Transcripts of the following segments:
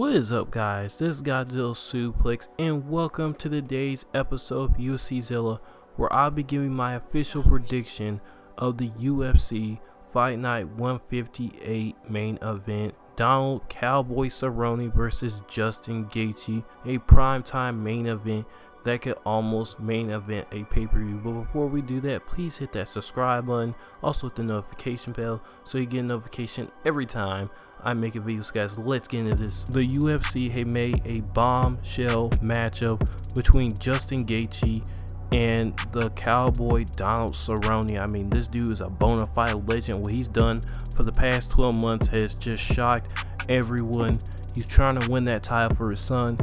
What is up, guys? This is Godzilla Suplex, and welcome to today's episode of UFC Zilla, where I'll be giving my official prediction of the UFC Fight Night 158 main event. Donald Cowboy Cerrone versus Justin Gaethje, a primetime main event that could almost main event a pay-per-view. But before we do that, please hit that subscribe button, also hit the notification bell so you get a notification every time I make a video. So guys, let's get into this. The UFC had made a bombshell matchup between Justin Gaethje and the Cowboy Donald Cerrone. I mean, this dude is a bona fide legend. What he's done for the past 12 months has just shocked everyone. He's trying to win that title for his son,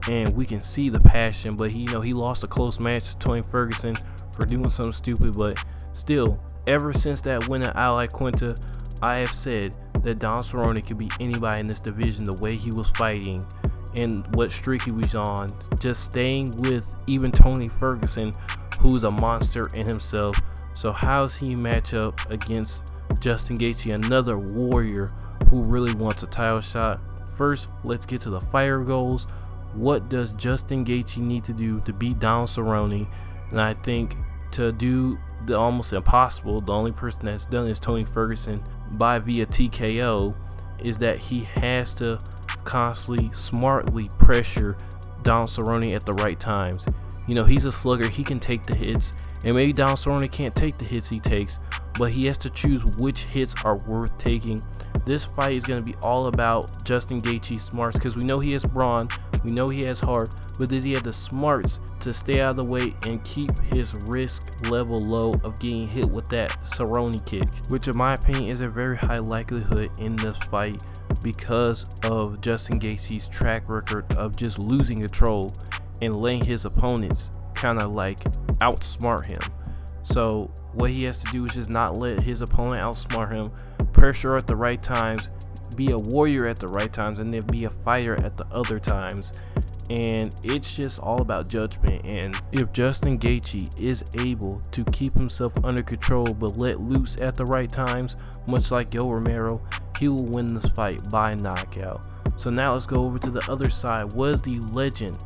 and we can see the passion. But he lost a close match to Tony Ferguson for doing something stupid. But still, ever since that win at Ally Quinta, I have said that Donald Cerrone could be anybody in this division. The way he was fighting and what streak he was on, just staying with even Tony Ferguson, who's a monster in himself. So how's he match up against Justin Gaethje, another warrior who really wants a title shot? First, let's get to the fire goals. What does Justin Gaethje need to do to beat Donald Cerrone? And I think to do the almost impossible, the only person that's done is Tony Ferguson via TKO, is that he has to constantly, smartly pressure Donald Cerrone at the right times. You know, he's a slugger, he can take the hits, and maybe Donald Cerrone can't take the hits he takes, but he has to choose which hits are worth taking. This fight is going to be all about Justin Gaethje's smarts, because we know he has brawn, we know he has heart, but does he have the smarts to stay out of the way and keep his risk level low of getting hit with that Cerrone kick, which in my opinion is a very high likelihood in this fight because of Justin Gaethje's track record of just losing control and letting his opponents kind of like outsmart him. So what he has to do is just not let his opponent outsmart him, pressure at the right times, be a warrior at the right times, and then be a fighter at the other times. And it's just all about judgment. And if Justin Gaethje is able to keep himself under control but let loose at the right times, much like Yo Romero, he will win this fight by knockout. So now let's go over to the other side. What does the legend,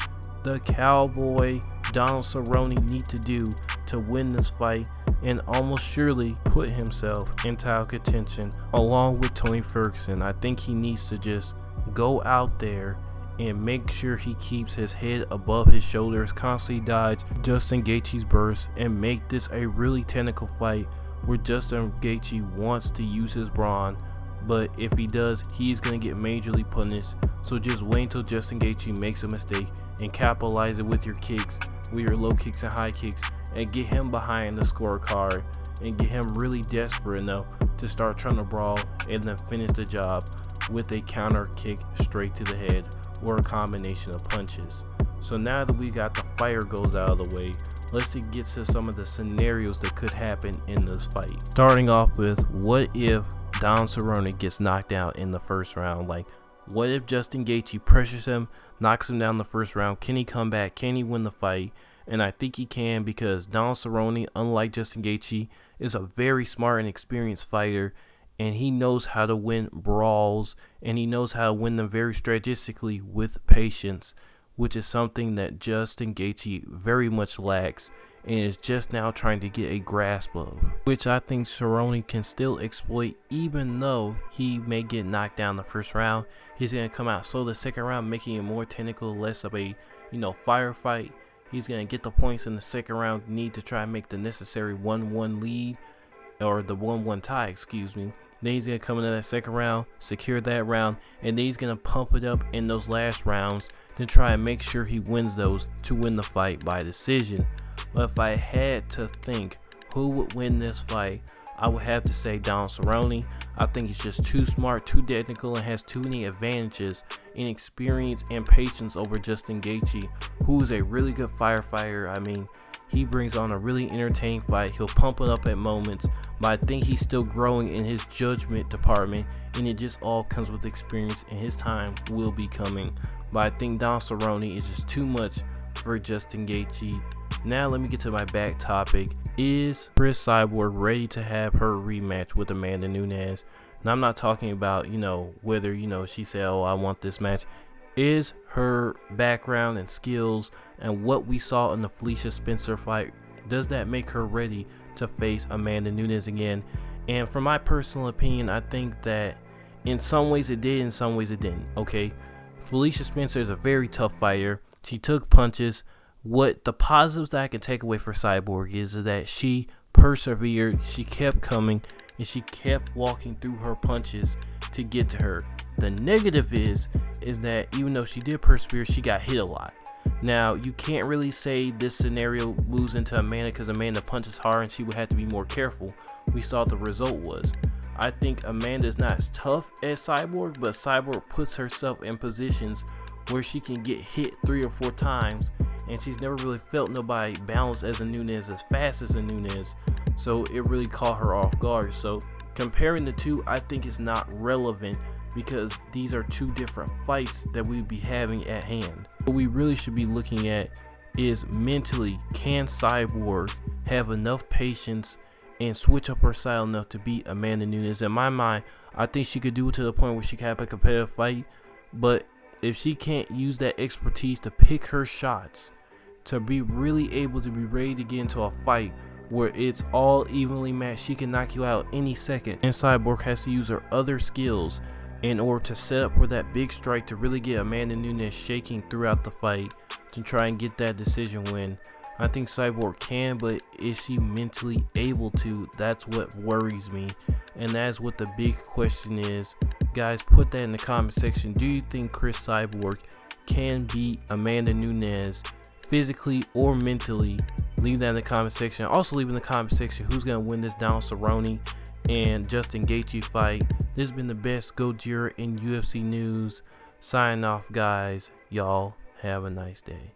the Cowboy Donald Cerrone, need to do to win this fight and almost surely put himself in title contention along with Tony Ferguson? I think he needs to just go out there and make sure he keeps his head above his shoulders, constantly dodge Justin Gaethje's burst, and make this a really technical fight where Justin Gaethje wants to use his brawn, but if he does, he's going to get majorly punished. So just wait until Justin Gaethje makes a mistake and capitalize it with your kicks, with your low kicks and high kicks, and get him behind the scorecard and get him really desperate enough to start trying to brawl and then finish the job with a counter kick straight to the head or a combination of punches. So now that we got the fire goals out of the way, let's get to some of the scenarios that could happen in this fight. Starting off with, what if Donald Cerrone gets knocked out in the first round? Like, what if Justin Gaethje pressures him, knocks him down the first round? Can he come back? Can he win the fight? And I think he can, because Donald Cerrone, unlike Justin Gaethje, is a very smart and experienced fighter, and he knows how to win brawls, and he knows how to win them very strategically with patience, which is something that Justin Gaethje very much lacks and is just now trying to get a grasp of, which I think Cerrone can still exploit. Even though he may get knocked down the first round, he's going to come out slow the second round, making it more technical, less of a firefight. He's going to get the points in the second round, need to try and make the necessary 1-1 lead, or the 1-1 tie, excuse me. Then he's going to come into that second round, secure that round, and then he's going to pump it up in those last rounds to try and make sure he wins those to win the fight by decision. But if I had to think who would win this fight, I would have to say Donald Cerrone. I think he's just too smart, too technical, and has too many advantages in experience and patience over Justin Gaethje, who is a really good firefighter. I mean, he brings on a really entertaining fight. He'll pump it up at moments, but I think he's still growing in his judgment department, and it just all comes with experience, and his time will be coming. But I think Donald Cerrone is just too much for Justin Gaethje. Now let me get to my back topic. Is Cris Cyborg ready to have her rematch with Amanda Nunes? Now I'm not talking about, whether, she said, oh, I want this match. is her background and skills and what we saw in the Felicia Spencer fight, does that make her ready to face Amanda Nunes again? And from my personal opinion, I think that in some ways it did, in some ways it didn't. Okay, Felicia Spencer is a very tough fighter. She took punches. What the positives that I can take away for Cyborg is that she persevered, she kept coming, and she kept walking through her punches to get to her. The negative is that even though she did persevere, she got hit a lot. Now, you can't really say this scenario moves into Amanda because Amanda punches hard and she would have to be more careful. We saw what the result was. I think Amanda is not as tough as Cyborg, but Cyborg puts herself in positions where she can get hit 3 or 4 times, and she's never really felt nobody balanced as a Nunes, as fast as a Nunes, so it really caught her off guard. So comparing the two, I think is not relevant because these are 2 different fights that we'd be having at hand. What we really should be looking at is mentally, can Cyborg have enough patience and switch up her style enough to beat Amanda Nunes? In my mind, I think she could do it to the point where she can have a competitive fight, but if she can't use that expertise to pick her shots, to be really able to be ready to get into a fight where it's all evenly matched, she can knock you out any second. And Cyborg has to use her other skills in order to set up for that big strike to really get Amanda Nunes shaking throughout the fight to try and get that decision win. I think Cyborg can, but is she mentally able to? That's what worries me, and that's what the big question is. Guys, put that in the comment section. Do you think Cris Cyborg can beat Amanda Nunes physically or mentally? Leave that in the comment section. Also leave in the comment section who's going to win this Donald Cerrone and Justin Gaethje fight. This has been the best Gojira in UFC news. Sign off, guys. Y'all have a nice day.